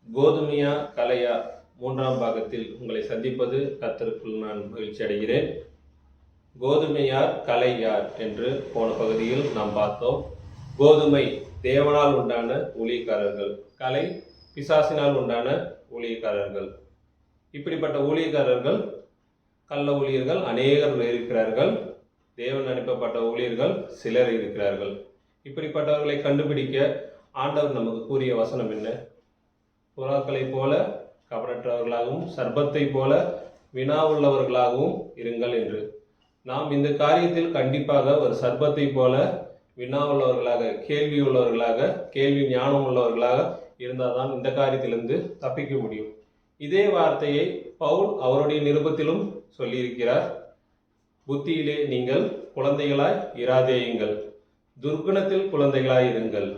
கோதுமையா கலையா மூன்றாம் பாகத்தில் உங்களை சந்திப்பது கர்த்தருக்குள் நான் மகிழ்ச்சி அடைகிறேன். கோதுமை யார், கலை யார் என்று போன பகுதியில் நாம் பார்த்தோம். கோதுமை தேவனால் உண்டான ஊழியக்காரர்கள், கலை பிசாசினால் உண்டான ஊழியக்காரர்கள். இப்படிப்பட்ட ஊழியக்காரர்கள், கள்ள ஊழியர்கள் அநேகர் இருக்கிறார்கள். தேவன் அனுப்பப்பட்ட ஊழியர்கள் சிலர் இருக்கிறார்கள். இப்படிப்பட்டவர்களை கண்டுபிடிக்க ஆண்டவர் நமக்கு கூறிய வசனம் என்ன? புறாக்களை போல கபடற்றவர்களாகவும் சர்ப்பத்தை போல வினா உள்ளவர்களாகவும் இருங்கள் என்று. நாம் இந்த காரியத்தில் கண்டிப்பாக ஒரு சர்ப்பத்தை போல வினா உள்ளவர்களாக, கேள்வி உள்ளவர்களாக, கேள்வி ஞானம் உள்ளவர்களாக இருந்தால் தான் இந்த காரியத்திலிருந்து தப்பிக்க முடியும். இதே வார்த்தையை பவுல் அவருடைய நிருபத்திலும் சொல்லியிருக்கிறார். புத்தியிலே நீங்கள் குழந்தைகளாய் இராதேயுங்கள், துர்க்குணத்தில் குழந்தைகளாய் இருங்கள்,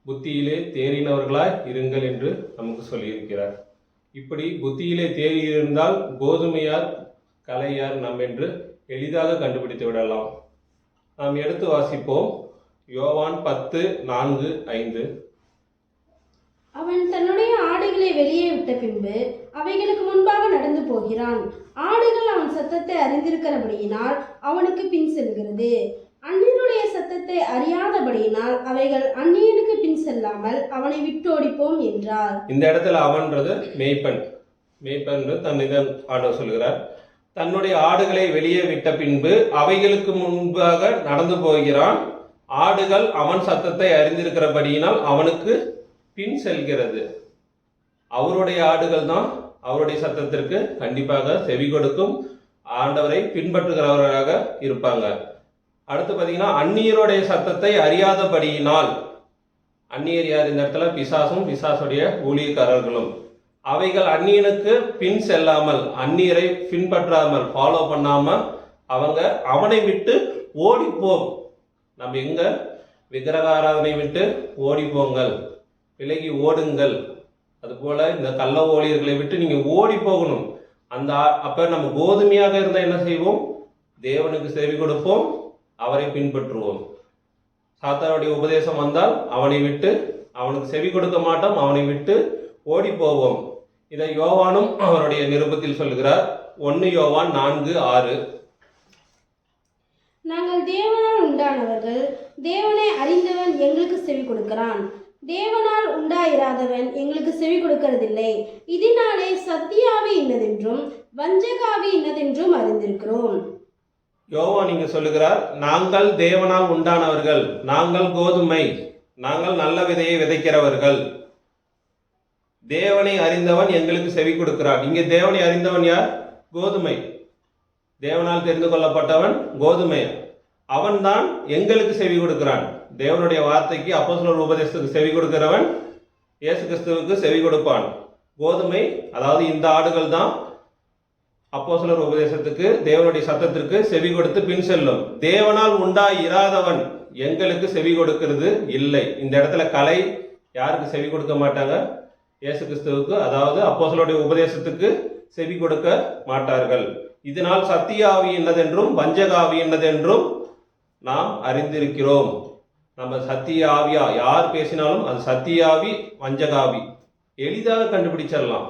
புத்தியிலே தேறினவர்களாய் இருங்கள் என்று நமக்கு சொல்லியிருக்கிறார். இப்படி புத்தியிலே தேறி இருந்தால் கோதுமையார் கலையார் நாம் என்று எளிதாக கண்டுபிடித்து விடலாம். நாம் எடுத்து வாசிப்போம். யோவான் 10:4-5. அவன் தன்னுடைய ஆடுகளை வெளியே விட்ட பின்பு அவைகளுக்கு முன்பாக நடந்து போகிறான். ஆடுகள் அவன் சத்தத்தை அறிந்திருக்கிறபடியினால் அவனுக்கு பின் செல்கிறது. அந்நியனுடைய சத்தத்தை அறியாதபடியினால் அவைகள் அந்நியனுக்கு பின் செல்லாமல் அவனை விட்டோடிப்போம் என்றார். இந்த இடத்துல அவன்றது மேய்ப்பன். மேய்ப்பன் தன்னிடம் ஆண்டவர் சொல்கிறார். தன்னுடைய ஆடுகளை வெளியே விட்ட பின்பு அவைகளுக்கு முன்பாக நடந்து போகிறான். ஆடுகள் அவன் சத்தத்தை அறிந்திருக்கிறபடியினால் அவனுக்கு பின் செல்கிறது. அவருடைய ஆடுகள் தான் அவருடைய சத்தத்திற்கு கண்டிப்பாக செவி கொடுக்கும், ஆண்டவரை பின்பற்றுகிறவர்களாக இருப்பாங்க. அடுத்து பார்த்தீங்கன்னா, அந்நியருடைய சத்தத்தை அறியாதபடியினால், அந்நியர் யார்? இந்த இடத்துல பிசாசும் பிசாசுடைய ஊழியக்காரர்களும். அவைகள் அந்நியனுக்கு பின் செல்லாமல், அந்நியரை பின்பற்றாமல், ஃபாலோ பண்ணாம அவங்க அவனை விட்டு ஓடிப்போம். நம்ம எங்க? விக்கிரக ஆராதனை விட்டு ஓடிப்போங்கள், விலகி ஓடுங்கள். அதுபோல இந்த கள்ள ஊழியர்களை விட்டு நீங்க ஓடி போகணும். அப்ப நம்ம கோதுமையாக இருந்தால் என்ன செய்வோம்? தேவனுக்கு செவி கொடுப்போம், அவரை பின்பற்றுவோம். சாத்தானுடைய உபதேசம் வந்தால் அவனுக்கு செவி கொடுக்க மாட்டோம், அவனை விட்டு ஓடி போவோம். இதை யோவானும் அவருடைய நிருபத்தில் சொல்கிறார். 1 யோவான் 4:6. நாங்கள் தேவனால் உண்டானவர்கள், தேவனை அறிந்தவன் எங்களுக்கு செவி கொடுக்கிறான், தேவனால் உண்டாயிராதவன் எங்களுக்கு செவி கொடுக்கிறதில்லை. இதனாலே சத்தியாவி இன்னதென்றும் வஞ்சகாவி இன்னதென்றும் அறிந்திருக்கிறோம். யோவான் இங்கு சொல்லுகிறார், நாங்கள் தேவனால் உண்டானவர்கள், நாங்கள் கோதுமை, நாங்கள் நல்ல விதையை விதைக்கிறவர்கள், தேவனை அறிந்தவன் எங்களுக்கு செவி கொடுக்கிறான். இங்கே தேவனை அறிந்தவன் யார்? கோதுமை. தேவனால் தெரிந்து கொள்ளப்பட்டவன் கோதுமை. அவன்தான் எங்களுக்கு செவி கொடுக்கிறான். தேவனுடைய வார்த்தைக்கு, அப்போஸ்தலர் உபதேசத்துக்கு செவி கொடுக்கிறவன் இயேசு கிறிஸ்துவுக்கு செவி கொடுப்பான். கோதுமை, அதாவது இந்த ஆடுகள் தான் அப்போஸ்தலர் உபதேசத்துக்கு, தேவனுடைய சத்தத்திற்கு செவி கொடுத்து பின் செல்லும். தேவனால் உண்டாயிராதவன் எங்களுக்கு செவி கொடுக்கிறது இல்லை. இந்த இடத்துல கலை யாருக்கு செவி கொடுக்க மாட்டாங்க? இயேசு கிறிஸ்துவுக்கு, அதாவது அப்போஸ்தலருடைய உபதேசத்துக்கு செவி கொடுக்க மாட்டார்கள். இதனால் சத்தியாவி என்னதென்றும் வஞ்சகாவி என்னதென்றும் நாம் அறிந்திருக்கிறோம். நம்ம சத்திய ஆவியா யார் பேசினாலும் அது சத்தியாவி வஞ்சகாவி எளிதாக கண்டுபிடிச்சிடலாம்.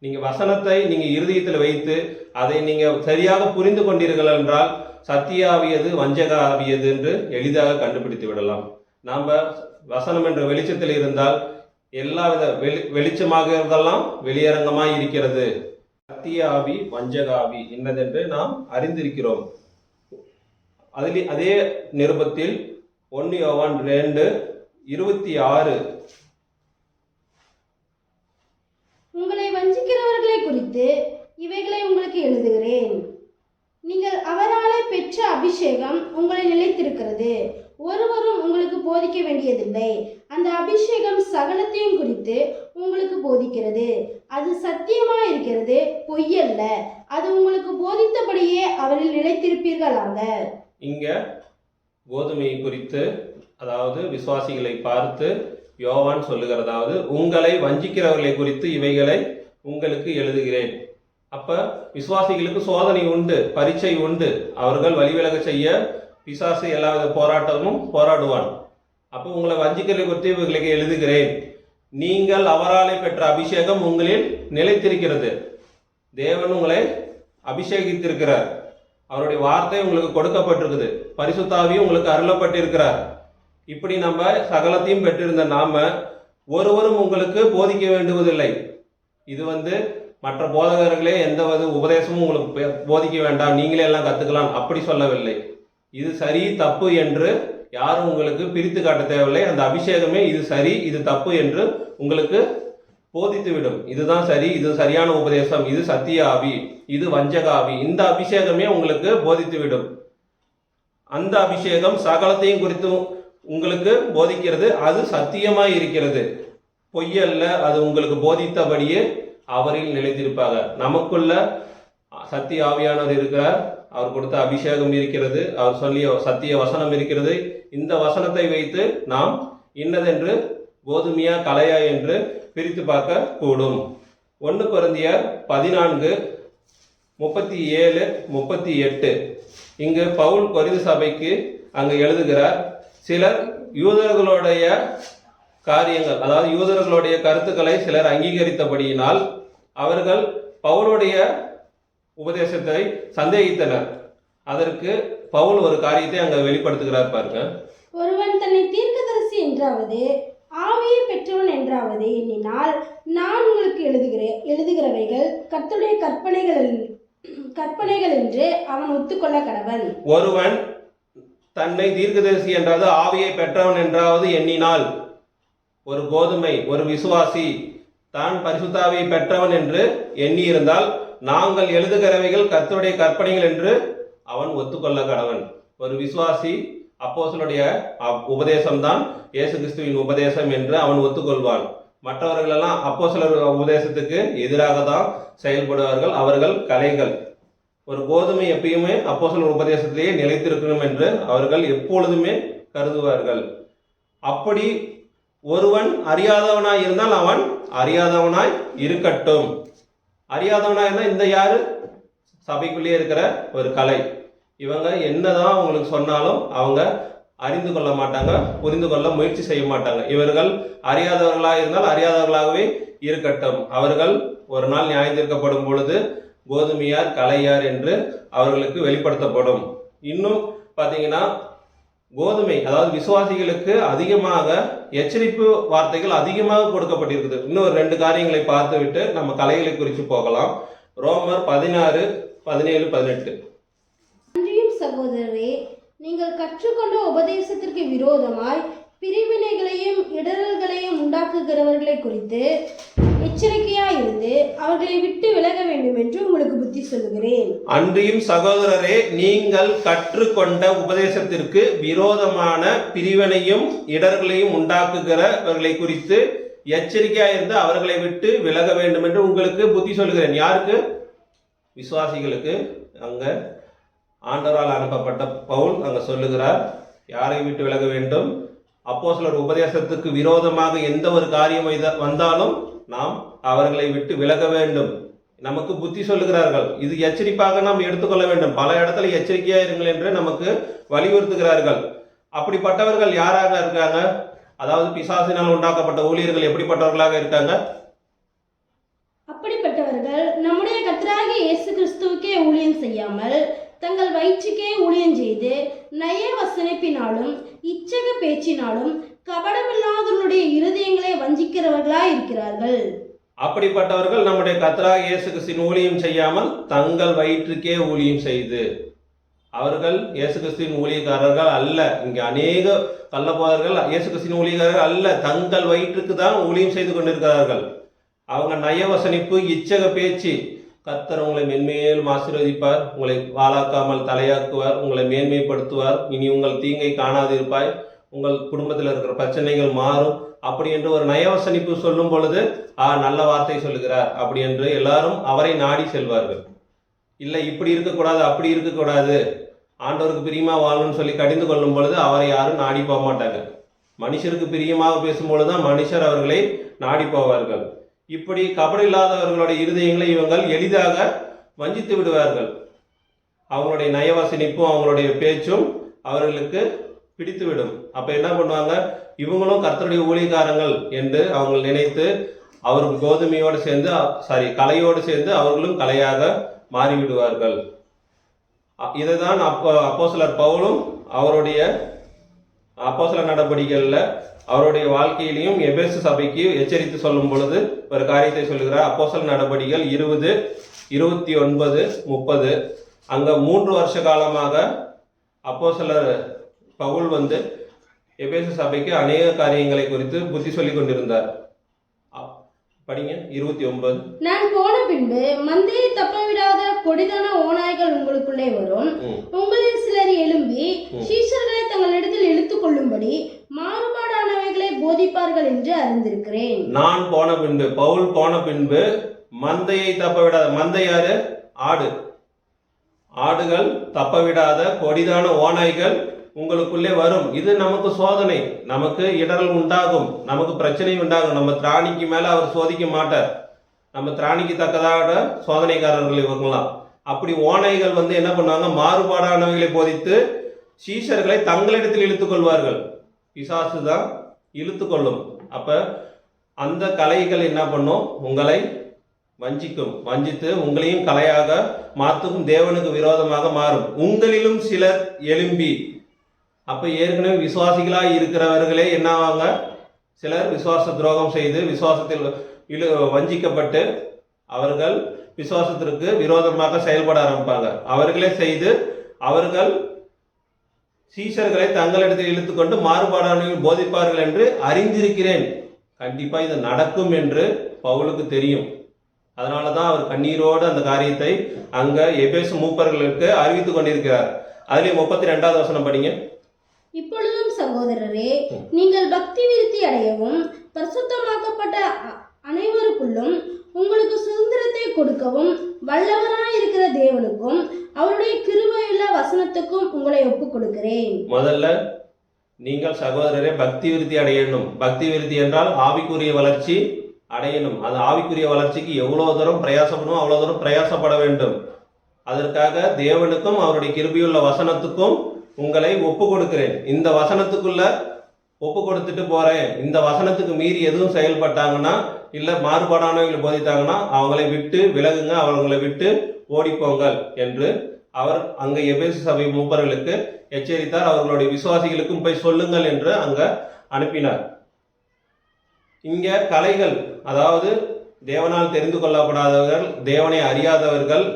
நீங்க வசனத்தை நீங்க இருதயத்தில் வைத்து அதை நீங்க சரியாக புரிந்து கொண்டீர்கள் என்றால் சத்தியாவியது வஞ்சகாவியது என்று எளிதாக கண்டுபிடித்து விடலாம். நாம் வசனம் என்ற வெளிச்சத்தில் இருந்தால் எல்லாவித வெளிச்சமாக இருந்தெல்லாம் வெளியரங்கமாய் இருக்கிறது. சத்தியாவி வஞ்சகாவி என்னதென்று நாம் அறிந்திருக்கிறோம். அதே நிருபத்தில் 1 யோவான் 2:26. உங்களை வஞ்சிக்கிறவர்களை குறித்து இவைகளை உங்களுக்கு எழுதுகிறேன். நீங்கள் அவராலே பெற்ற அபிஷேகம் உங்களை நிலைத்திருக்கிறது, ஒருவரும் உங்களுக்கு போதிக்க வேண்டியதில்லை. அந்த அபிஷேகம் சகலத்தையும் குறித்து உங்களுக்கு போதிக்கிறது. அது சத்தியமா இருக்கிறது, பொய்யல்ல. அது உங்களுக்கு போதித்தபடியே அவரில் நிலைத்திருப்பீர்களாக. இங்க கோதுமையை குறித்து, அதாவது விசுவாசிகளை பார்த்து யோவான் சொல்லுகிறதாவது, உங்களை வஞ்சிக்கிறவர்களை குறித்து இவைகளை உங்களுக்கு எழுதுகிறேன். அப்ப விசுவாசிகளுக்கு சோதனை உண்டு, பரீட்சை உண்டு. அவர்கள் வழிவிலக செய்ய பிசாசு எல்லா வித போராட்டமும் போராடுவான். அப்போ உங்களை வஞ்சிக்கிறதை குறித்து இவர்களுக்கு எழுதுகிறேன். நீங்கள் அவராலே பெற்ற அபிஷேகம் உங்களில் நிலைத்திருக்கிறது. தேவன் உங்களை அபிஷேகித்திருக்கிறார். அவருடைய வார்த்தை உங்களுக்கு கொடுக்கப்பட்டிருக்குது. பரிசுத்தாவியும் உங்களுக்கு அருளப்பட்டிருக்கிறார். இப்படி நம்ம சகலத்தையும் பெற்றிருந்த நாம ஒருவரும் உங்களுக்கு போதிக்க வேண்டுவதில்லை. இது மற்ற போதகர்களே எந்த உபதேசமும் உங்களுக்கு போதிக்க வேண்டாம், நீங்களே எல்லாம் கத்துக்கலாம் அப்படி சொல்லவில்லை. இது சரி தப்பு என்று யாரும் உங்களுக்கு பிரித்து காட்ட தேவையில்லை. அந்த அபிஷேகமே இது சரி இது தப்பு என்று உங்களுக்கு போதித்துவிடும். இதுதான் சரி, இது சரியான உபதேசம், இது சத்திய ஆவி, இது வஞ்சக ஆவி. இந்த அபிஷேகமே உங்களுக்கு போதித்துவிடும். அந்த அபிஷேகம் சகலத்தையும் குறித்து உங்களுக்கு போதிக்கிறது. அது சத்தியமாய் இருக்கிறது, பொய்யல்ல. அது உங்களுக்கு போதித்தபடியே அவரில் நிலைத்திருப்பாங்க. நமக்குள்ள சத்திய ஆவியானவர் இருக்கிறார். அவர் கொடுத்த அபிஷேகம் இருக்கிறது. அவர் சொல்லிய சத்திய வசனம் இருக்கிறது. இந்த வசனத்தை வைத்து நாம் இன்னதென்று கோதுமையா கலையா என்று பிரித்து பார்க்க கூடும். 1 கொரிந்தியர் 14:37-38 இங்கு பவுல் கொரிந்து சபைக்கு அங்கு எழுதுகிறார். சிலர் யூதர்களுடைய காரியங்கள், அதாவது யூதர்களுடைய கருத்துக்களை சிலர் அங்கீகரித்தபடியினால் அவர்கள் பவுலுடைய உபதேசத்தை சந்தேகித்தனர். அதற்கு பவுல் ஒரு காரியத்தை அங்க வெளிப்படுத்துகிறார் பாருங்க. ஒருவன் தன்னை தீர்க்கதரிசி என்றாவது ஆவியை பெற்றவன் என்றாவது எண்ணினால் நான் உங்களுக்கு எழுதுகிறவைகள் கர்த்தருடைய கற்பனைகள் என்று அவன் ஒத்துக்கொள்ள கடவன். ஒருவன் தன்னை தீர்க்கதரிசி என்றாவது ஆவியை பெற்றவன் என்றாவது எண்ணினால், ஒரு கோதுமை ஒரு விசுவாசி தான் பரிசுத்தாவியை பெற்றவன் என்று எண்ணி இருந்தால் நாங்கள் எழுதுகிறவைகள் கர்த்தருடைய கற்பனைகள் என்று அவன் ஒத்துக்கொள்ள கடவன். ஒரு விசுவாசி அப்போஸ்தலருடைய உபதேசம் தான் இயேசு கிறிஸ்துவின் உபதேசம் என்று அவன் ஒத்துக்கொள்வான். மற்றவர்கள் எல்லாம் அப்போஸ்தலர் உபதேசத்துக்கு எதிராக தான் செயல்படுவார்கள். அவர்கள் கலைகள். ஒரு கோதுமை எப்பயுமே அப்போஸ்தலர் உபதேசத்திலேயே நிலைத்திருக்கணும் என்று அவர்கள் எப்பொழுதுமே கருதுவார்கள். அப்படி ஒருவன் அறியாதவனாய் இருந்தால் அவன் அறியாதவனாய் இருக்கட்டும். அறியாதவனாய் இருந்தால் இந்த யாரு? சபைக்குள்ளேயே இருக்கிற ஒரு கலை. இவங்க என்னதான் உங்களுக்கு சொன்னாலும் அவங்க அறிந்து கொள்ள மாட்டாங்க, புரிந்து கொள்ள முயற்சி செய்ய மாட்டாங்க. இவர்கள் அறியாதவர்களாக இருந்தால் அறியாதவர்களாகவே இருக்கட்டும். அவர்கள் ஒரு நாள் நியாயந்தீர்க்கப்படும் பொழுது கோதுமையார் கலையார் என்று அவர்களுக்கு வெளிப்படுத்தப்படும். இன்னும் பார்த்தீங்கன்னா கோதுமை, அதாவது விசுவாசிகளுக்கு அதிகமாக எச்சரிப்பு வார்த்தைகள் அதிகமாக கொடுக்கப்பட்டிருக்குது. இன்னும் 2 காரியங்களை பார்த்துவிட்டு நம்ம கலைகளை குறித்து போகலாம். ரோமர் 16:17-18. சகோதரரே, நீங்கள் கற்றுக்கொண்ட உபதேசத்திற்கு விரோதமாய் பிரிவினைகளையும் இடரல்களையும் உண்டாக்குகிறவர்களை குறித்து எச்சரிக்கையாயிருந்து அவர்களை விட்டு விலக வேண்டும் என்று உங்களுக்கு புத்தி சொல்லுகிறேன். அன்றியும் சகோதரரே, நீங்கள் கற்றுக்கொண்ட உபதேசத்திற்கு விரோதமான பிரிவினையும் இடர்களையும் உண்டாக்குகிறவர்களை குறித்து எச்சரிக்கையாயிருந்து அவர்களை விட்டு விலக வேண்டும் என்று உங்களுக்கு புத்தி சொல்லுகிறேன். யாருக்கு? விசுவாசிகளுக்கு. அங்க ஆண்டவரால் அனுப்பப்பட்ட பவுல் அங்க சொல்லுகிறார், யாரை விட்டு விலக வேண்டும்? அப்போஸ்தலர் உபதேசத்துக்கு விரோதமாக எந்த ஒரு காரியம் வந்தாலும் நாம் அவர்களை விட்டு விலக வேண்டும். நமக்கு புத்தி சொல்லுகிறார்கள். இது எச்சரிப்பாக நாம் எடுத்துக்கொள்ள வேண்டும். பல இடத்துல எச்சரிக்கையா இருங்கள் என்று நமக்கு வலியுறுத்துகிறார்கள். அப்படிப்பட்டவர்கள் யாராக இருக்காங்க? அதாவது பிசாசினால் உண்டாக்கப்பட்ட ஊழியர்கள் எப்படிப்பட்டவர்களாக இருக்காங்க? அப்படிப்பட்டவர்கள் நம்முடைய கர்த்தராகிய இயேசு கிறிஸ்துவுக்கே ஊழியம் செய்யாமல் தங்கள் வயிற்றுக்கே ஊழியம் செய்து நய வசனிப்பினாலும் இச்சக பேச்சினாலும் கபடமில்லாதவர்களுடைய இருதயங்களை வஞ்சிக்கிறவர்களாய் இருக்கிறார்கள். அப்படிப்பட்டவர்கள் நம்முடைய கர்த்தராகிய இயேசு கிறிஸ்துவின் ஊழியம் செய்யாமல் தங்கள் வயிற்றுக்கே ஊழியம் செய்து, அவர்கள் இயேசு கிறிஸ்துவின் ஊழியக்காரர்கள் அல்ல. இங்கே அநேக கள்ளப்போதர்கள் இயேசு கிறிஸ்துவின் ஊழியக்காரர்கள் அல்ல, தங்கள் வயிற்றுக்கு தான் ஊழியம் செய்து கொண்டிருக்கிறார்கள். அவங்க நயவசனிப்பு இச்சக பேச்சு. கர்த்தர் உங்களை மென்மேலும் ஆசீர்வதிப்பார், உங்களை வாளாக்காமல் தலையாக்குவார், உங்களை மேன்மைப்படுத்துவார், இனி உங்கள் தீங்கை காணாதிருப்பாய், உங்கள் குடும்பத்தில் இருக்கிற பிரச்சனைகள் மாறும் அப்படி என்று ஒரு நயவசனிப்பு சொல்லும் பொழுது நல்ல வார்த்தை சொல்லுகிறார் அப்படி என்று எல்லாரும் அவரை நாடி செல்வார்கள். இல்லை இப்படி இருக்கக்கூடாது அப்படி இருக்கக்கூடாது, ஆண்டவருக்கு பிரியமா வாழணும்னு சொல்லி கடிந்து கொள்ளும் பொழுது அவரை யாரும் நாடி போக மாட்டாங்க. மனுஷருக்கு பிரியமாக பேசும்பொழுது தான் மனுஷர் அவர்களை நாடி போவார்கள். இப்படி கபடு இல்லாதவர்களுடைய இருதயங்களை இவங்கள் எளிதாக வஞ்சித்து விடுவார்கள். அவங்களுடைய நயவசனிப்பும் அவங்களுடைய பேச்சும் அவர்களுக்கு பிடித்துவிடும். அப்ப என்ன பண்ணுவாங்க, இவங்களும் கர்த்தருடைய ஊழியக்காரங்கள் என்று அவங்க நினைத்து அவர் கோதுமையோடு சேர்ந்து கலையோடு சேர்ந்து அவர்களும் கலையாக மாறிவிடுவார்கள். இதைதான் அப்போஸ்தலர் பவுலும் அவருடைய அப்போஸ்தலர் நடபடிகளில் அவருடைய வாழ்க்கையிலையும் எபேசு சபைக்கு எச்சரித்து சொல்லும் பொழுது ஒரு காரியத்தை சொல்லுகிறார். அப்போஸ்தலர் நடபடிகள் 20, 29, 30. அங்க 3 வருஷ காலமாக அப்போஸ்தலர் பவுல் எபேசு சபைக்கு அநேக காரியங்களை குறித்து புத்தி சொல்லிக் கொண்டிருந்தார். படிங்க 29. நான் போன பின்பு மந்தையை தப்பவிடாத கொடிதான ஓநாய்கள் உங்களுக்குள்ளே வரும். உங்களில் சிலர் எழும்பி சீஷர்களை தங்களிடத்தில் இழுத்துக் கொள்ளும்படி மாறுபாடானவைகளை போதிப்பார்கள் என்று அறிந்திருக்கிறேன். நான் போன பின்பு, பவுல் போன பின்பு மந்தையை தப்பவிடாத, மந்தை யாரு? ஆடுகள் தப்பவிடாத கொடிதான ஓநாய்கள் உங்களுக்குள்ளே வரும். இது நமக்கு சோதனை, நமக்கு இடரல் உண்டாகும், நமக்கு பிரச்சனை உண்டாகும். நம்ம திராணிக்கு மேல அவர் சோதிக்க மாட்டார். நம்ம திராணிக்கு தக்கதாக சோதனைக்காரர்கள் இவங்களாம். அப்படி ஓநாய்கள் என்ன பண்ணுவாங்க, மாறுபாடானவைகளை போதித்து சீஷர்களை தங்களிடத்தில் இழுத்துக் கொள்வார்கள். பிசாசு தான் இழுத்து கொள்ளும். அப்ப அந்த கலைகள் என்ன பண்ணும், உங்களை வஞ்சித்து உங்களையும் கலையாக மாத்துக்கும், தேவனுக்கு விரோதமாக மாறும். உங்களிலும் சிலர் எழும்பி, அப்ப ஏற்கனவே விசுவாசிகளாக இருக்கிறவர்களே என்ன ஆவாங்க, சிலர் விசுவாச துரோகம் செய்து விசுவாசத்தில் வஞ்சிக்கப்பட்டு அவர்கள் விசுவாசத்திற்கு விரோதமாக செயல்பட ஆரம்பிப்பாங்க. அவர்களே செய்து அவர்கள் சீஷர்களை தங்களிடத்தில் இழுத்துக்கொண்டு மாறுபாடானவர்கள் போதிப்பார்கள் என்று அறிந்திருக்கிறேன். கண்டிப்பா இது நடக்கும் என்று பவுலுக்கு தெரியும். அதனாலதான் அவர் கண்ணீரோடு அந்த காரியத்தை அங்க எபேசு மூப்பர்களுக்கு அறிவித்துக் கொண்டிருக்கிறார். அதுலயே 32வது வசனம் படிங்க. இப்பொழுதும் சகோதரரே, நீங்கள் பக்தி விருத்தி அடையவும் பரிசுத்தமாக்கப்பட்ட அனைவருக்குள்ளும் உங்களுக்கு சுதந்திரத்தை கொடுக்கவும் வல்லவராய் இருக்கிற தேவனுக்கும் அவருடைய கிருபையுள்ள வசனத்துக்கும் உங்களை ஒப்புக் கொடுக்கிறேன். முதல்ல நீங்கள் சகோதரரே பக்தி விருத்தி அடையணும். பக்தி விருத்தி என்றால் ஆவிக்குரிய வளர்ச்சி அடையணும். அந்த ஆவிக்குரிய வளர்ச்சிக்கு எவ்வளவு தூரம் பிரயாசப்படணும் அவ்வளவு தூரம் பிரயாசப்பட வேண்டும். அதற்காக தேவனுக்கும் அவருடைய கிருபையுள்ள வசனத்துக்கும் உங்களை ஒப்பு கொடுக்கிறேன். இந்த வசனத்துக்குள்ள ஒப்பு கொடுத்துட்டு போறேன், இந்த வசனத்துக்கு மீறி எதுவும் செயல்பட்டாங்கன்னா இல்ல மாறுபாடானவங்களை போதித்தாங்கன்னா அவங்களை விட்டு விலகுங்க, அவங்களை விட்டு ஓடிப்போங்கள் என்று அவர் அங்க எபேசு சபை மூப்பர்களுக்கு எச்சரித்தார். அவர்களுடைய விசுவாசிகளுக்கும் போய் சொல்லுங்கள் என்று அங்க அனுப்பினார். இங்க கலைகள், அதாவது தேவனால் தெரிந்து கொள்ளப்படாதவர்கள், தேவனை அறியாதவர்கள்,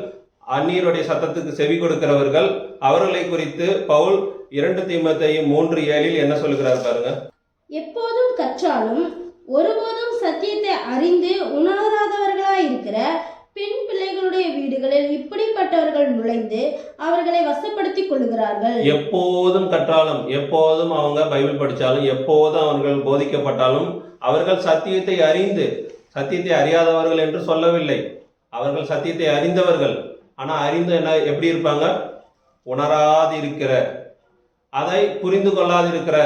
அந்நியருடைய சத்தத்துக்கு செவி கொடுக்கிறவர்கள், அவர்களை குறித்து பவுல் 2 தீமோத்தேயு 3:7 என்ன சொல்லுகிறார் பாருங்க. எப்போதும் கற்றாலும் ஒருபோதும் சத்தியத்தை அறிந்து உணராதவர்களாய் இருக்கிற பெண் பிள்ளைகளுடைய வீடுகளில் இப்படிப்பட்டவர்கள் நுழைந்து அவர்களை வசப்படுத்திக் கொள்ளுகிறார்கள். எப்போதும் கற்றாலும், எப்போதும் அவங்க பைபிள் படித்தாலும், எப்போதும் அவர்கள் போதிக்கப்பட்டாலும் அவர்கள் சத்தியத்தை அறியாதவர்கள் என்று சொல்லவில்லை. அவர்கள் சத்தியத்தை அறிந்தவர்கள். ஆனா அறிந்து எப்படி இருப்பாங்க, உணராதிருக்கிற, அதை புரிந்து கொள்ளாதிருக்கிற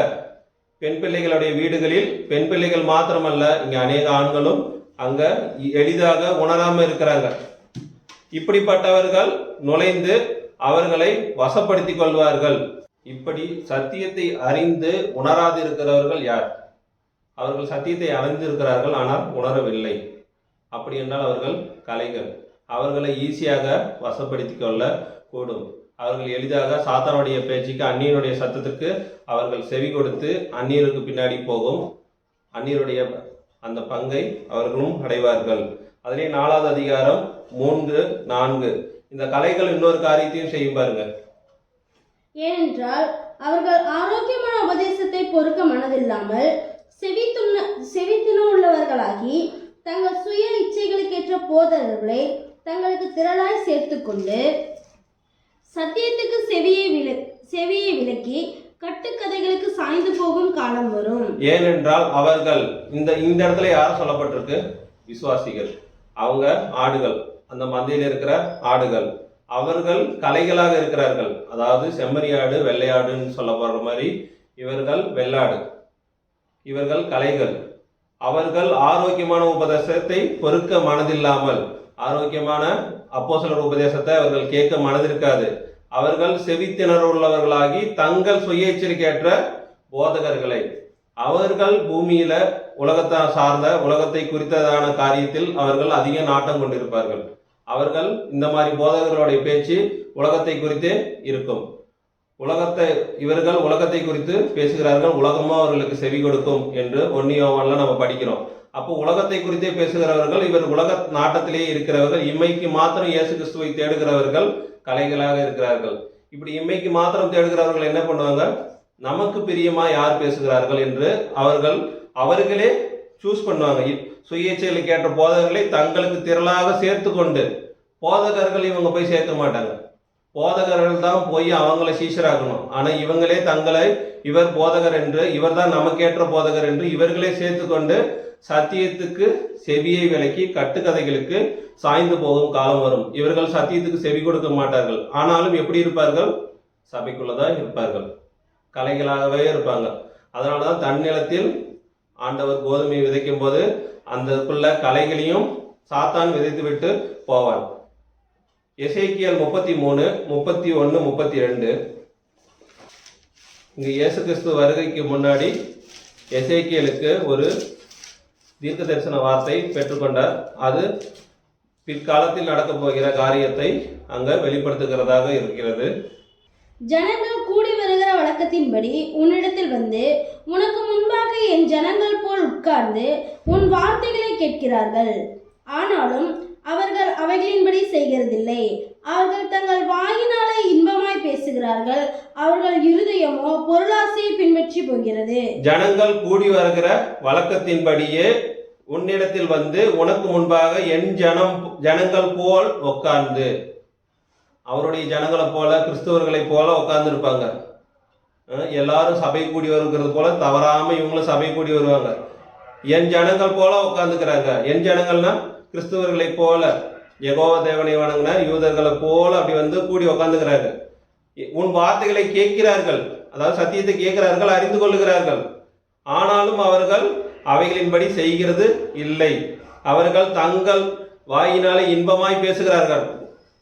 பெண் பிள்ளைகளுடைய வீடுகளில், பெண் பிள்ளைகள் மாத்திரமல்ல, இங்க அநேக ஆண்களும் அங்க எளிதாக உணராம இருக்கிறாங்க. இப்படிப்பட்டவர்கள் நுழைந்து அவர்களை வசப்படுத்திக் கொள்வார்கள். இப்படி சத்தியத்தை அறிந்து உணராதிருக்கிறவர்கள் யார்? அவர்கள் சத்தியத்தை அறிந்திருக்கிறார்கள் ஆனால் உணரவில்லை. அப்படி என்றால் அவர்கள் கலைகள். அவர்களை ஈஸியாக வசப்படுத்திக் கொள்ள கூடும். அவர்கள் எளிதாக சாத்தானுடைய பேச்சுக்கு, அந்நியனுடைய சத்தத்துக்கு அவர்கள் செவி கொடுத்து அந்நியருக்கு பின்னாடி போகும். அந்நியருடைய அந்த பங்கை அவர்களும் அடைவார்கள். அதிலே 4வது அதிகாரம் 3, 4 இந்த கலைகள் இன்னொரு காரியத்தையும் செய்யும் பாருங்க. ஏனென்றால் அவர்கள் ஆரோக்கியமான உபதேசத்தை பொறுக்க மனதில்லாமல் செவித்தின உள்ளவர்களாகி தங்கள் சுய இச்சைகளுக்கேற்ற போதகர்களை தங்களுக்கு திரளாய் சேர்த்துக்கொண்டு சத்தியத்துக்கு செவியை விலக்கி கட்டுக்கதைகளுக்கு சாய்ந்து போகும் காலம் வரும். ஏனென்றால் அவர்கள் இந்த இடத்துல யாரும் சொல்லப்பட்டிருக்கு? விசுவாசிகள். அவங்க ஆடுகள், அந்த மந்தையில் இருக்கிற ஆடுகள். அவர்கள் கலைகளாக இருக்கிறார்கள். அதாவது செம்மறியாடு வெள்ளையாடுன்னு சொல்லப்படுற மாதிரி இவர்கள் வெள்ளாடு, இவர்கள் கலைகள். அவர்கள் ஆரோக்கியமான உபதேசத்தை பொறுக்க மனதில்லாமல், ஆரோக்கியமான அப்போஸ்தலர் உபதேசத்தை அவர்கள் கேட்க மனதிருக்காது. அவர்கள் செவித்திணர் உள்ளவர்களாகி தங்கள் சுய எச்சரிக்கையற்ற போதகர்களை, அவர்கள் பூமியில உலகத்தை சார்ந்த உலகத்தை குறித்ததான காரியத்தில் அவர்கள் அதிக நாட்டம் கொண்டிருப்பார்கள். அவர்கள் இந்த மாதிரி போதகர்களுடைய பேச்சு உலகத்தை குறித்தே இருக்கும். இவர்கள் உலகத்தை குறித்து பேசுகிறார்கள், உலகமும் அவர்களுக்கு செவி கொடுக்கும் என்று 1 யோவான்ல நம்ம படிக்கிறோம். அப்போ உலகத்தை குறித்தே பேசுகிறவர்கள், இவர் உலக நாட்டத்திலேயே இருக்கிறவர்கள், இம்மைக்கு மாத்திரம் இயேசு கிறிஸ்துவை தேடுகிறவர்கள் கலைகளாக இருக்கிறார்கள். இப்படி இம்மைக்கு மாத்திரம் தேடுகிறவர்கள் என்ன பண்ணுவாங்க, நமக்கு பிரியமா யார் பேசுகிறார்கள் என்று அவர்களே சூஸ் பண்ணுவாங்க. சுயேட்சையில் கேட்ட போதகர்களை தங்களுக்கு திரளாக சேர்த்து கொண்டு, போதகர்கள் இவங்க போய் சேர்க்க மாட்டாங்க, போதகர்கள் தான் போய் அவங்கள சீஷராக்கணும். ஆனா இவங்களே தங்களை இவர் போதகர் என்று, இவர் தான் நமக்கேற்ற போதகர் என்று இவர்களே சேர்த்து கொண்டு சத்தியத்துக்கு செவியை விலக்கி கட்டுக்கதைகளுக்கு சாய்ந்து போகும் காலம் வரும். இவர்கள் சத்தியத்துக்கு செவி கொடுக்க மாட்டார்கள். ஆனாலும் எப்படி இருப்பார்கள், சபைக்குள்ளதான் இருப்பார்கள், கலைகளாகவே இருப்பாங்க. அதனாலதான் தன்னிலத்தில் ஆண்டவர் கோதுமை விதைக்கும் போது அந்தக்குள்ள கலைகளையும் சாத்தான் விதைத்து விட்டு போவான். எசேக்கியேல் 33, 31, 32. இங்கு இயேசு கிறிஸ்து வருகைக்கு முன்னாடி எசேக்கியேலுக்கு ஒரு தீர்க்க தரிசன வார்த்தை பெற்றுக்கொண்டார். அது பிற்காலத்தில் நடக்கப் போகிற காரியத்தை அங்க வெளிப்படுத்துகிறதாக இருக்கிறது. ஜனங்கள் கூடி வருகிற வழக்கத்தின்படி உன்னிடத்தில் வந்து உனக்கு முன்பாக என் ஜனங்கள் போல் உட்கார்ந்து உன் வார்த்தைகளை கேட்கிறார்கள். ஆனாலும் அவர்கள் அவைகளின்படி செய்கிறதில்லை. அவர்கள் தங்கள் வாயினாலே இன்பமாய் பேசுகிறார்கள், அவர்கள் இருதயமோ பொருளாசையை பின்பற்றி போகிறது. ஜனங்கள் கூடி வருகிற வழக்கத்தின்படியே உன்னிடத்தில் வந்து உனக்கு முன்பாக என் ஜனங்கள் போல் உட்கார்ந்து, அவருடைய ஜனங்களை போல கிறிஸ்தவர்களை போல உட்கார்ந்து இருப்பாங்க. எல்லாரும் சபை கூடி வருகிறது போல தவறாம இவங்களும் சபை கூடி வருவாங்க. என் ஜனங்கள் போல உட்கார்ந்துக்கிறாங்க. என் ஜனங்கள்னா கிறிஸ்தவர்களை போல, யெகோவா தேவனை வணங்கின யூதர்களை போல அப்படி வந்து கூடி உட்கார்ந்துக்கிறாங்க. உன் வார்த்தைகளை கேட்கிறார்கள், அதாவது சத்தியத்தை கேட்கிறார்கள், அறிந்து கொள்ளுகிறார்கள். ஆனாலும் அவர்கள் அவைகளின்படி செய்கிறது இல்லை. அவர்கள் தங்கள் வாயினாலே இன்பமாய் பேசுகிறார்கள்.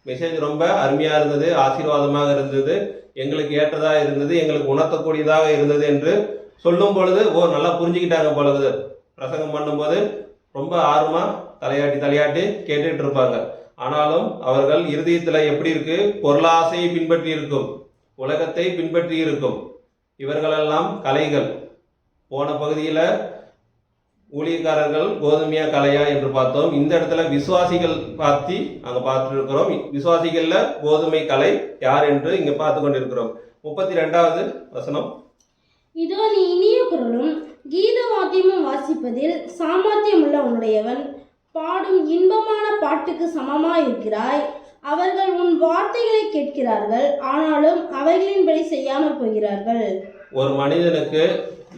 மெசேஜ் ரொம்ப அருமையாக இருந்தது, ஆசீர்வாதமாக இருந்தது, எங்களுக்கு ஏற்றதாக இருந்தது, எங்களுக்கு உணர்த்தக்கூடியதாக இருந்தது என்று சொல்லும் பொழுது நல்லா புரிஞ்சுக்கிட்டாங்க பொழுது. பிரசங்கம் பண்ணும்போது ரொம்ப ஆர்வமாக தலையாட்டி கேட்டுட்டு இருப்பாங்க. ஆனாலும் அவர்கள் இருதயத்தில் எப்படி இருக்கு, பொருளாசையை பின்பற்றி இருக்கும், உலகத்தை பின்பற்றி இருக்கும். இவர்களெல்லாம் கலைகள். போன பகுதியில் ஊழியக்காரர்கள் கோதுமையா கலையா என்று பார்த்தோம். இந்த இடத்துல விசுவாசிகள் பார்த்து அங்க பார்த்துட்டு இருக்கிறோம். விசுவாசிகள்ல கோதுமை கலை யார் என்று இங்க பார்த்து கொண்டிருக்கிறோம். 32வது வசனம். இதோ நீ இனிய குரலும் கீத வாத்தியமும் வாசிப்பதில் சாமர்த்தியம் உள்ள உன்னுடையவன், பாடும் இன்பமான பாட்டுக்கு சமமாய் இருக்கிறாய். அவர்கள் உன் வார்த்தைகளை கேட்கிறார்கள், ஆனாலும் அவைகளின்படி செய்யாமல் போகிறார்கள். ஒரு மனிதனுக்கு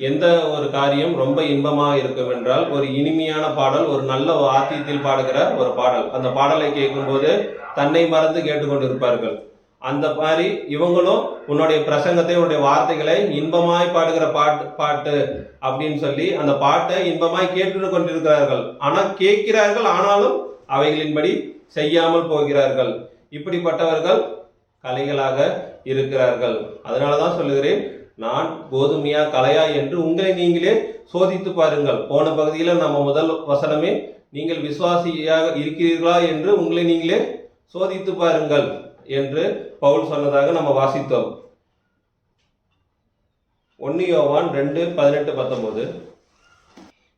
எந்த ஒரு காரியம் ரொம்ப இன்பமாக இருக்கும் என்றால், ஒரு இனிமையான பாடல், ஒரு நல்ல வாத்தியத்தில் பாடுகிற ஒரு பாடல், அந்த பாடலை கேட்கும்போது தன்னை மறந்து கேட்டுக்கொண்டிருப்பார்கள். அந்த மாதிரி இவங்களும் உன்னுடைய பிரசங்கத்தை, உன்னுடைய வார்த்தைகளை இன்பமாய் பாடுகிற பாட்டு அப்படின்னு சொல்லி அந்த பாட்டை இன்பமாய் கேட்டு கொண்டிருக்கிறார்கள். ஆனால் கேட்கிறார்கள், ஆனாலும் அவைகளின்படி செய்யாமல் போகிறார்கள். இப்படிப்பட்டவர்கள் கலைகளாக இருக்கிறார்கள். அதனாலதான் சொல்லுகிறேன், நான் கோதுமையா கலையா என்று உங்களை நீங்களே சோதித்து பாருங்கள். போன பகுதியில் நம்ம முதல் வசனமே, நீங்கள் விசுவாசியாக இருக்கிறீர்களா என்று உங்களை நீங்களே சோதித்து பாருங்கள் என்று பவுல் சொன்னதாக நம்ம வாசித்தோம். 1 யோவான் 2:18-19.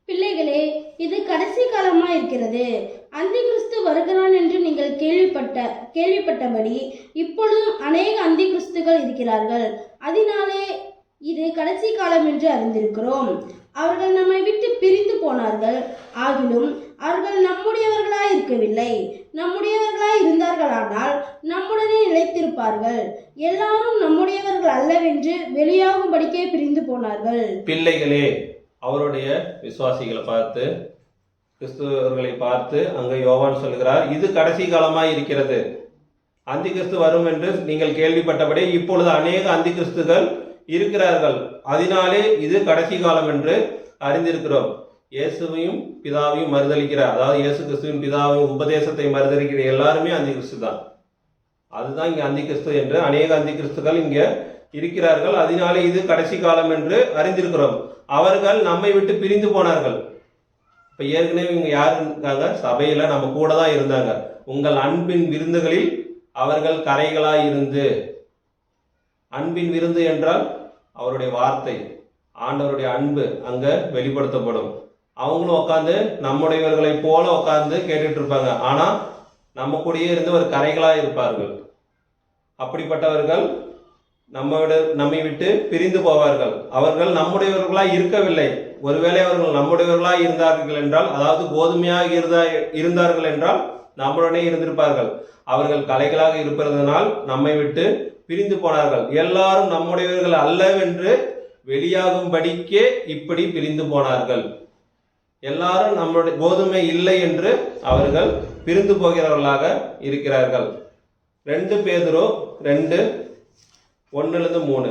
பிள்ளைகளே, இது கடைசி காலமா இருக்கிறது. அந்தி கிறிஸ்து வருகிறான் என்று நீங்கள் கேள்விப்பட்டபடி இப்பொழுதும் அநேக அந்தி கிறிஸ்துகள் இருக்கிறார்கள். அதனாலே இது கடைசி காலம் என்று அறிந்திருக்கிறோம். அவர்கள் நம்மை விட்டு பிரிந்து போனார்கள், ஆகிலும் அவர்கள் நம்முடையவர்களாய் இருக்கவில்லை. நம்முடையவர்களாய் இருந்தார்களானால் நம்முடனே நிலைத்திருப்பார்கள். எல்லாரும் நம்முடையவர்கள் அல்லவென்று வெளியாகும்படிக்கே பிரிந்து போனார்கள். பிள்ளைகளே, அவருடைய விசுவாசிகளை பார்த்து, கிறிஸ்துவர்களை பார்த்து அங்க யோவான் சொல்கிறார், இது கடைசி காலமாய் இருக்கிறது. அந்தி கிறிஸ்து வரும் என்று நீங்கள் கேள்விப்பட்டபடி இப்பொழுது அநேக அந்தி கிறிஸ்துகள் இருக்கிறார்கள். அதனாலே இது கடைசி காலம் என்று அறிந்திருக்கிறோம். இயேசுவையும் பிதாவையும் மறுதளிக்கிற, அதாவது இயேசு கிறிஸ்துவின் பிதாவையும் உபதேசத்தை மறுதளிக்கிற எல்லாருமே அந்தி கிறிஸ்து தான். அதுதான் இங்கே அந்தி கிறிஸ்து என்று அநேக அந்தி கிறிஸ்துகள் இங்கே இருக்கிறார்கள். அதனாலே இது கடைசி காலம் என்று அறிந்திருக்கிறோம். அவர்கள் நம்மை விட்டு பிரிந்து போனார்கள். இப்போ ஏற்கனவே இவங்க யார் இருக்காங்க? சபையில் நம்ம கூட தான் இருந்தாங்க. உங்கள் அன்பின் விருந்துகளில் அவர்கள் கரைகளாய் இருந்து, அன்பின் விருந்து என்றால் அவருடைய வார்த்தை, ஆண்டவருடைய அன்பு அங்கே வெளிப்படுத்தப்படும். அவங்களும் உட்காந்து நம்முடையவர்களை போல உட்காந்து கேட்டுட்டு இருப்பாங்க. ஆனால் நம்ம கூடயே இருந்து ஒரு கரைகளாக இருப்பார்கள். அப்படிப்பட்டவர்கள் நம்மை விட்டு பிரிந்து போவார்கள். அவர்கள் நம்முடையவர்களாய் இருக்கவில்லை. ஒருவேளை அவர்கள் நம்முடையவர்களாய் இருந்தார்கள் என்றால், அதாவது கோதுமையாக இருந்தார்கள் என்றால் நம்முடனே இருந்திருப்பார்கள். அவர்கள் கலைகளாக இருப்பதனால் நம்மை விட்டு பிரிந்து போனார்கள். எல்லாரும் நம்முடையவர்கள் அல்லவென்று வெளியாகும்படிக்கே இப்படி பிரிந்து போனார்கள். எல்லாரும் நம்முடைய கோதுமை இல்லை என்று அவர்கள் பிரிந்து போகிறவர்களாக இருக்கிறார்கள். 2 பேதுரு 2:1-3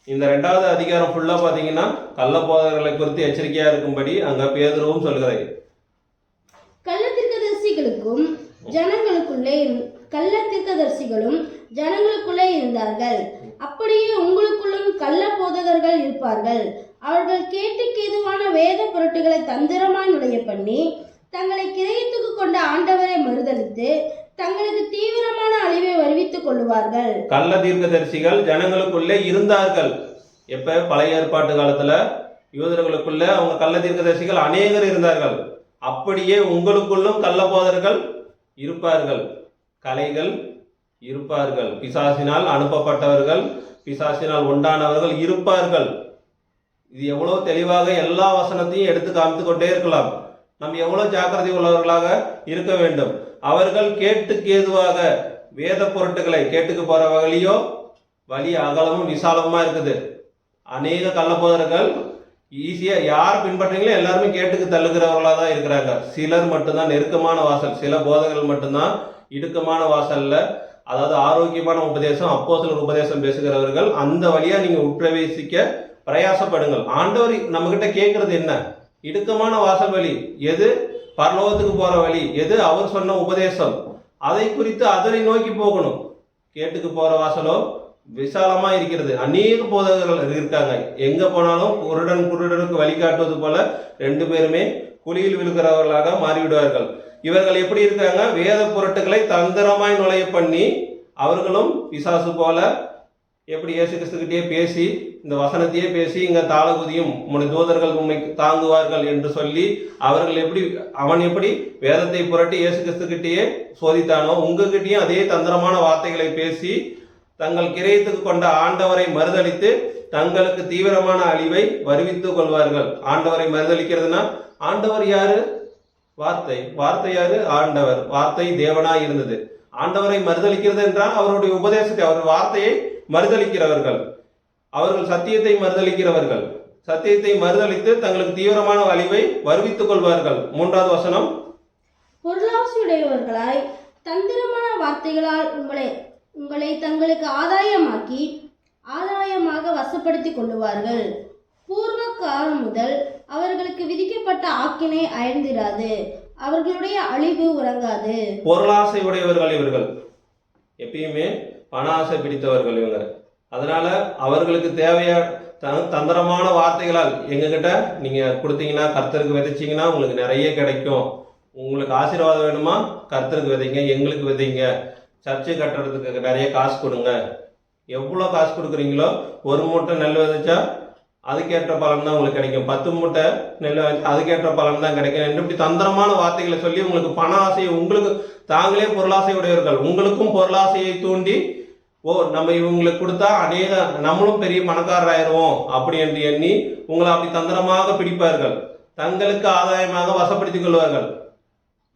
இந்த 2வது அதிகாரம் ஃபுல்லாக பார்த்தீங்கன்னா கள்ள போதகர்களை குறித்து எச்சரிக்கையாக இருக்கும்படி அங்கே பேதுருவும் சொல்கிறார். கள்ளத்தீர்க்கதரிசிகளும் ஜனங்களுக்குள்ளே இருந்தார்கள். அப்படியே உங்களுக்குள்ளும் கள்ள போதகர்கள் இருப்பார்கள். அவர்கள் கேட்டுக்கு எதுவான வேத பொருட்களை தந்திரமாய் நுழைய பண்ணி தங்களை கிரயத்துக்கு கொண்ட ஆண்டவரை மறுதலித்து தங்களுக்கு தீவிரமான அழிவை வருவித்துக் கொள்ளுவார்கள். கள்ள தீர்க்கதரிசிகள் ஜனங்களுக்குள்ளே இருந்தார்கள். எப்ப? பழைய ஏற்பாட்டு காலத்துல யூதர்களுக்குள்ள அவங்க கள்ள தீர்க்கதரிசிகள் அநேகர் இருந்தார்கள். அப்படியே உங்களுக்குள்ளும் கள்ள போதகர்கள் இருப்பார்கள், கலைகள் இருப்பார்கள், பிசாசினால் அனுப்பப்பட்டவர்கள், பிசாசினால் உண்டானவர்கள் இருப்பார்கள். இது எவ்வளோ தெளிவாக எல்லா வசனத்தையும் எடுத்து காமித்து கொண்டே இருக்கலாம். நம்ம எவ்வளோ ஜாக்கிரதை உள்ளவர்களாக இருக்க வேண்டும். அவர்கள் கேட்டுக்கு ஏதுவாக வேத பொருட்களை, கேட்டுக்கு போகிற வழியோ வழி அகலமும் விசாலமாக இருக்குது. அநேக கள்ளப்போதர்கள் ஈஸியாக யார் பின்பற்றீங்களோ எல்லாருமே கேட்டுக்கு தள்ளுகிறவர்களாக தான் இருக்கிறாங்க. சிலர் மட்டும்தான் நெருக்கமான வாசல், சில போதகர்கள் மட்டும்தான் இடுக்கமான வாசல்ல, அதாவது ஆரோக்கியமான உபதேசம், அப்போஸ்தலர் உபதேசம் பேசுகிறவர்கள். அந்த வழியா நீங்க உட்பிரவேசிக்க பிரயாசப்படுங்கள். ஆண்டவர் நம்ம கிட்ட கேட்கறது என்ன? இடுக்கமான வாசல் வழி எது? பரலோகத்துக்கு போற வழி எது? அவர் சொன்ன உபதேசம், அதை குறித்து அதனை நோக்கி போகணும். கேட்டுக்கு போற வாசலோ விசாலமா இருக்கிறது. அநேக போதகர்கள் இருக்காங்க. எங்க போனாலும் குருடனுக்கு வழிகாட்டுவது போல 2 பேருமே குழியில் விழுகிறவர்களாக மாறிவிடுவார்கள். இவர்கள் எப்படி இருக்காங்க? வேத பொருட்களை தந்திரமாய் நுழைய பண்ணி, அவர்களும் பிசாசு போல எப்படி இயேசு கிறிஸ்துக்கிட்டே பேசி, இந்த வசனத்தையே பேசி, இங்க தாளகுதியும் உம்முடைய தூதர்கள் உண்மை தாங்குவார்கள் என்று சொல்லி, அவன் எப்படி வேதத்தை புரட்டி இயேசு கிறிஸ்துக்கிட்டேயே சோதித்தானோ, உங்ககிட்டயும் அதே தந்திரமான வார்த்தைகளை பேசி தங்கள் கிரயத்துக்கு கொண்ட ஆண்டவரை மறுதலித்து தங்களுக்கு தீவிரமான அழிவை வருவித்துக் கொள்வார்கள். ஆண்டவரை மறுதலிக்கிறதுனா, ஆண்டவர் யாரு? வார்த்தை. வார்த்தை யாரு? ஆண்டவர். வார்த்தை தேவனாய் இருந்தது. ஆண்டவரை மறுதலிக்கிறது என்றால் அவருடைய உபதேசத்தை, அவர் வார்த்தையை மறுதலிக்கிறவர்கள். அவர்கள் சத்தியத்தை மறுதலிக்கிறவர்கள். சத்தியத்தை மறுதலித்து தங்களுக்கு தீவிரமான அழிவை வருவித்துக் கொள்வார்கள். 3வது வசனம், பொருளாசையுடையவர்களாய் தந்திரமான வார்த்தைகளால் உங்களை தங்களுக்கு ஆதாயமாக வசப்படுத்திக் கொள்ளுவார்கள். பூர்வ காலம் முதல் அவர்களுக்கு விதிக்கப்பட்ட ஆக்கினை அயர்ந்திராது, அவர்களுடைய அழிவு உறங்காது. பொருளாசை உடையவர்கள் இவர்கள், எப்பயுமே பண ஆசை பிடித்தவர்கள் இவங்க. அதனால அவர்களுக்கு தேவையான தந்திரமான வார்த்தைகளால், எங்ககிட்ட நீங்க கொடுத்தீங்கன்னா, கர்த்தருக்கு விதைச்சிங்கன்னா உங்களுக்கு நிறைய கிடைக்கும், உங்களுக்கு ஆசீர்வாதம் வேணுமா கர்த்தருக்கு விதைங்க, எங்களுக்கு விதைங்க, சர்ச்சை கட்டுறதுக்கு நிறைய காசு கொடுங்க, எவ்வளோ காசு கொடுக்குறீங்களோ, 1 மூட்டை நெல் விதைச்சா அதுக்கேற்ற பலன் தான் உங்களுக்கு கிடைக்கும், 10 மூட்டை நெல் அதுக்கேற்ற பலன் தான் கிடைக்கும் என்று இப்படி தந்திரமான வார்த்தைகளை சொல்லி உங்களுக்கு பண ஆசையை, உங்களுக்கு தாங்களே பொருளாசை உடையவர்கள், உங்களுக்கும் பொருளாசையை தூண்டி, நம்ம இவங்களுக்கு கொடுத்தா நம்மளும் பெரிய பணக்காரராயிருவோம் அப்படி என்று எண்ணி உங்களை அப்படி தந்திரமாக பிடிப்பார்கள். தங்களுக்கு ஆதாயமாக வசப்படுத்திக் கொள்வார்கள்.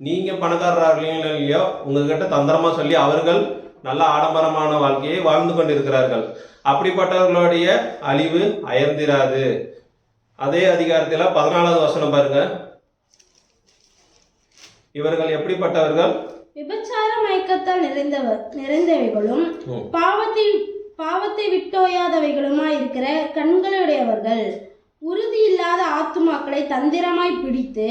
நீங்க பணக்காரர்களையும் இல்லையோ உங்ககிட்ட தந்திரமா சொல்லி அவர்கள் நல்ல ஆடம்பரமான வாழ்க்கையை வாழ்ந்து கொண்டிருக்கிறார்கள். அப்படிப்பட்டவர்களுடைய அழிவு அயர்ந்திராது. அதே அதிகாரத்தில் 14வது வசனம் பாருங்க. இவர்கள் எப்படிப்பட்டவர்கள்? விபச்சார மயக்கத்தால் நிறைந்தவைகளும் பாவத்தை விட்டோயாதவைகளுமாய் இருக்கிற கண்களுடையவர்கள், உறுதி இல்லாத ஆத்துமாக்களை தந்திரமாய் பிடித்து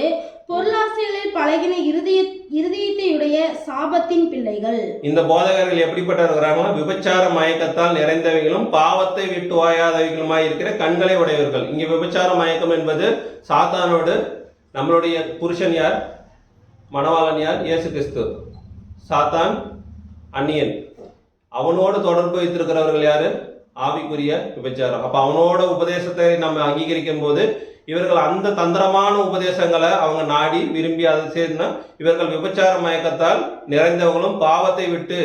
பொருளாசைகளில் பழகின இருதயத்தையுடைய சாபத்தின் பிள்ளைகள். இந்த போதகர்கள் எப்படிப்பட்டவர்களாக? விபச்சார மயக்கத்தால் நிறைந்தவைகளும் பாவத்தை விட்டு ஓயாதவைகளுமாய் இருக்கிற கண்களை உடையவர்கள். இங்கே விபச்சார மயக்கம் என்பது சாத்தானோடு, நம்மளுடைய புருஷன் யார்? மணவாளன் யார்? இயேசு கிறிஸ்து. சாத்தான் அந்நியன், அவனோடு தொடர்பு வைத்திருக்கிறவர்கள் யாரு? ஆவிக்குரிய விபச்சாரம். அப்ப அவனோட உபதேசத்தை நம்ம அங்கீகரிக்கும் போது இவர்கள் அந்த தந்திரமான உபதேசங்களை அவங்க நாடி விரும்பி அதை சேர்ந்தா இவர்கள் விபச்சார மயக்கத்தால் நிறைந்தவர்களும் பாவத்தை விட்டு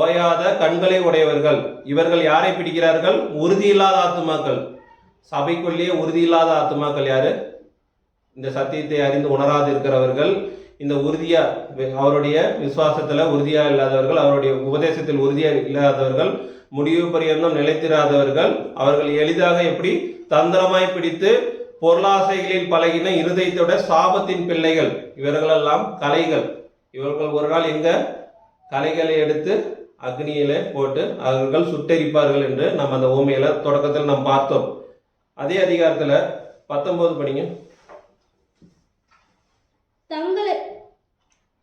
ஓயாத கண்களை உடையவர்கள். இவர்கள் யாரை பிடிக்கிறார்கள்? உறுதியில்லாத ஆத்துமாக்கள். சபைக்குள்ளேயே உறுதியில்லாத ஆத்துமாக்கள் யாரு? இந்த சத்தியத்தை அறிந்து உணராது இருக்கிறவர்கள், இந்த உறுதியா அவருடைய விசுவாசத்துல உறுதியா இல்லாதவர்கள், அவருடைய உபதேசத்தில் உறுதியா இல்லாதவர்கள், முடிவு பரியந்தம் நிலைத்திராதவர்கள். அவர்கள் எளிதாக எப்படி தந்திரமாய் பிடித்து பொருளாசைகளில் பழகின இருதயத்தோட சாபத்தின் பிள்ளைகள். இவர்களெல்லாம் கலைகள். இவர்கள் ஒரு நாள் எங்க கலைகளை எடுத்து அக்னியில போட்டு அவர்கள் சுட்டெரிப்பார்கள் என்று நம்ம அந்த ஓமையில தொடக்கத்தில் நாம் பார்த்தோம். அதே அதிகாரத்துல 19 படிங்க.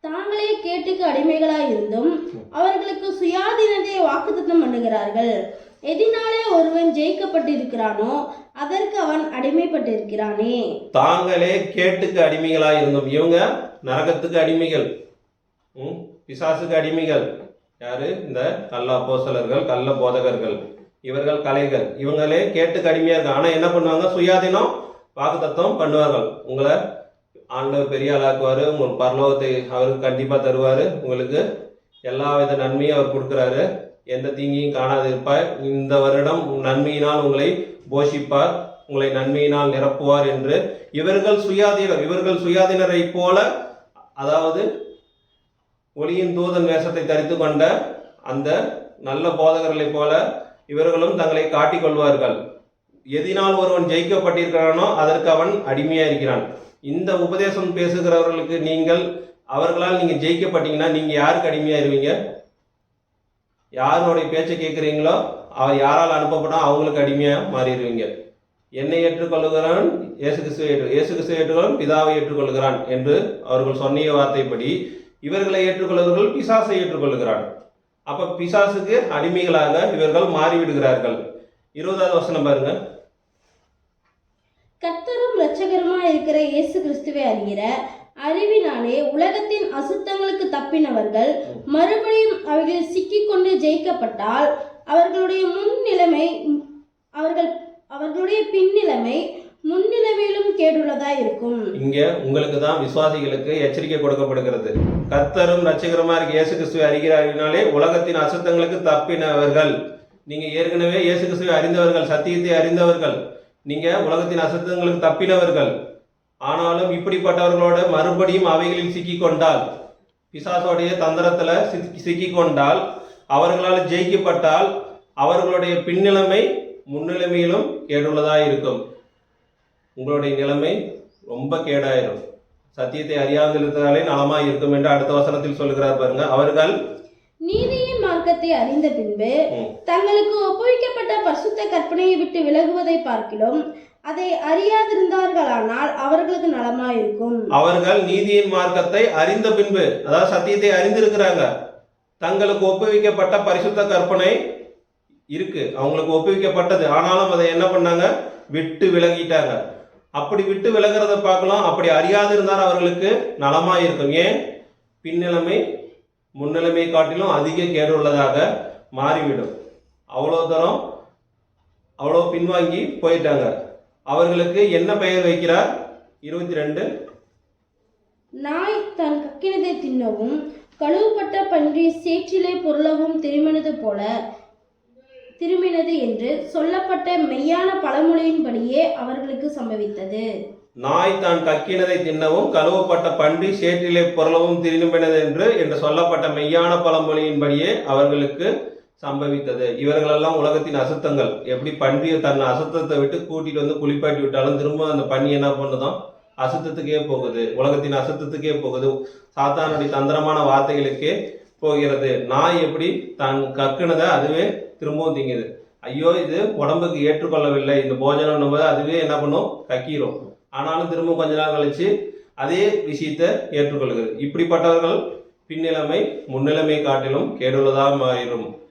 தாங்களே கேட்டுக்கு அடிமைகளாய் இருந்தும் அவர்களுக்கு சுயாதீனத்தை வாக்குத்தத்தம் பண்ணுகிறார்கள். எதினாலே ஒருவன் ஜெயிக்கப்பட்டிருக்கிறானோ அதற்கு அவன் அடிமைப்பட்டிருக்கிறானே. தாங்களே கேட்டுக்கு அடிமைகளாய் இருந்தும், இவங்க நரகத்துக்கு அடிமைகள், பிசாசுக்கு அடிமைகள். யாரு? இந்த கள்ள அப்போஸ்தலர்கள், கள்ள போதகர்கள். இவர்கள் கலைகள். இவங்களே கேட்டுக்கு அடிமையா இருக்காங்க. ஆனா என்ன பண்ணுவாங்க? சுயாதீனம் வாக்குத்தத்தம் பண்ணுவார்கள். உங்களை ஆண்டவர் பெரிய ஆளாக்குவாரு, உங்கள் பரலோகத்தை அவருக்கு கண்டிப்பா தருவாரு, உங்களுக்கு எல்லா வித நன்மையும் அவர் கொடுக்குறாரு, எந்த தீங்கையும் காணாது இருப்பார், இந்த வருடம் நன்மையினால் உங்களை போஷிப்பார், உங்களை நன்மையினால் நிரப்புவார் என்று இவர்கள் சுயாதீனர். இவர்கள் சுயாதீனரை போல, அதாவது ஒளியின் தூதன் வேஷத்தை தரித்து கொண்ட அந்த நல்ல போதகர்களை போல இவர்களும் தங்களை காட்டிக் கொள்வார்கள். எதினால் ஒருவன் ஜெயிக்கப்பட்டிருக்கிறானோ அதற்கு அவன் அடிமையா இருக்கிறான். இந்த உபதேசம் பேசுகிறவர்களுக்கு நீங்கள் அவர்களால் நீங்க ஜெயிக்கப்பட்டீங்கன்னா நீங்க யாருக்கு அடிமையாயிருவீங்க? யாருடைய பேச்சை கேட்குறீங்களோ அவர் யாரால் அனுப்பப்பட்டோம் அவங்களுக்கு அடிமையா மாறிடுவீங்க. என்னை ஏற்றுக்கொள்ளுகிறான் இயேசு கிறிஸ்துவை ஏற்றுக்கொள்ளும் பிதாவை ஏற்றுக்கொள்கிறான் என்று அவர்கள் சொன்னிய வார்த்தைப்படி இவர்களை ஏற்றுக்கொள்ளுவர்கள் பிசாசை ஏற்றுக்கொள்ளுகிறான். அப்ப பிசாசுக்கு அடிமைகளாக இவர்கள் மாறிவிடுகிறார்கள். 20வது வசனம் பாருங்க. கர்த்தரும் இரட்சகருமாய் இருக்கிற இயேசு கிறிஸ்துவை அறிகிற அறிவினாலே உலகத்தின் அசுத்தங்களுக்கு தப்பினவர்கள் மறுபடியும் அவைகளில் சிக்கிக்கொண்டு ஜெயிக்கப்பட்டால் அவர்களுடைய பின்னிலைமை முன்னிலைமையிலும் கேடுள்ளதா இருக்கும். இங்க உங்களுக்கு தான் விசுவாசிகளுக்கு எச்சரிக்கை கொடுக்கப்படுகிறது. கர்த்தரும் இரட்சகருமாய் இருக்கிற இயேசு கிறிஸ்துவை அறிகிற அறிவினாலே உலகத்தின் அசுத்தங்களுக்கு தப்பினவர்கள். நீங்க ஏற்கனவே இயேசு கிறிஸ்துவை அறிந்தவர்கள், சத்தியத்தை அறிந்தவர்கள், நீங்க உலகத்தின் அசுத்தங்களுக்கு தப்பினவர்கள். ஆனாலும் இப்படிப்பட்டவர்களோட மறுபடியும் அவைகளில் சிக்கிக்கொண்டால், பிசாசோடைய தந்திரத்துல சிக்கிக்கொண்டால், அவர்களால் ஜெயிக்கப்பட்டால் அவர்களுடைய பின்னிலைமை முன்னிலைமையிலும் கேடுள்ளதா இருக்கும். உங்களுடைய நிலைமை ரொம்ப கேடாயிரும். சத்தியத்தை அறியாமல் இருக்கிறாலே நலமாய் இருக்கும் என்று அடுத்த வசனத்தில் சொல்லுகிறார் பாருங்க. அவர்கள் நீதியின் மார்க்கத்தை அறிந்த பின்பு தங்களுக்கு ஒப்புவிக்கப்பட்ட பரிசுத்த கற்பனையை விட்டு விலகுவதை பார்க்கிலும் அதை அறியாதிருந்தார்களானால் அவர்களுக்கு நலமாயிருக்கும். அவர்கள் நீதியின் மார்க்கத்தை அறிந்த பின்பு, அதாவது சத்தியத்தை அறிந்திருக்கிறாங்க, தங்களுக்கு ஒப்புவிக்கப்பட்ட பரிசுத்த கற்பனை இருக்கு, அவங்களுக்கு ஒப்புவிக்கப்பட்டது. ஆனாலும் அதை என்ன பண்ணாங்க? விட்டு விலகிட்டாங்க. அப்படி விட்டு விலகிறத பார்க்கலாம். அப்படி அறியாதிருந்தால் அவர்களுக்கு நலமாயிருக்கும். ஏன்? பின்னிலைமை முன்னிலைமை காட்டிலும் அதிக கேடு உள்ளதாக மாறிவிடும். அவ்வளோ தூரம் அவ்வளோ பின்வாங்கி போயிட்டாங்க. அவர்களுக்கு என்ன பெயர் வைக்கிறார்? 22. நாய் தன் கக்கினதை தின்னவும் கழுவுப்பட்ட பன்றி சேற்றிலே பொருளவும் திரும்பினது என்று சொல்லப்பட்ட மெய்யான பழமொழியின்படியே அவர்களுக்கு சம்பவித்தது. நாய் தான் கக்கினதை தின்னவும் கழுவப்பட்ட பன்றி சேற்றிலே பொருளவும் திரும்பினது என்று சொல்லப்பட்ட மெய்யான பழமொழியின்படியே அவர்களுக்கு சம்பவித்தது. இவர்களெல்லாம் உலகத்தின் அசுத்தங்கள். எப்படி பன்றியை தன் அசுத்தத்தை விட்டு கூட்டிட்டு வந்து குளிப்பாட்டி விட்டாலும் திரும்ப அந்த பன்றி என்ன பண்ணுதான்? அசுத்தத்துக்கே போகுது, உலகத்தின் அசுத்தத்துக்கே போகுது, சாத்தானுடைய தந்திரமான வார்த்தைகளுக்கே போகிறது. நாய் எப்படி தான் கக்குனதை அதுவே திரும்பவும் திங்குது. ஐயோ இது உடம்புக்கு ஏற்றுக்கொள்ளவில்லை இந்த போஜனம், அதுவே என்ன பண்ணும்? கக்கிரும். ஆனாலும் திரும்ப கொஞ்ச நாள் கழிச்சு அதே விஷயத்தை ஏற்றுக்கொள்கிறது. இப்படிப்பட்டவர்கள் பின்னிலைமை முன்னிலைமை காட்டிலும் கேடுள்ளதாக மாறிடும்.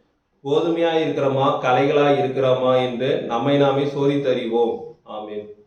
கோதுமையாய் இருக்கிறோமா கலைகளாய் இருக்கிறோமா என்று நம்மை நாமே சோதித்தறிவோம். ஆமென்.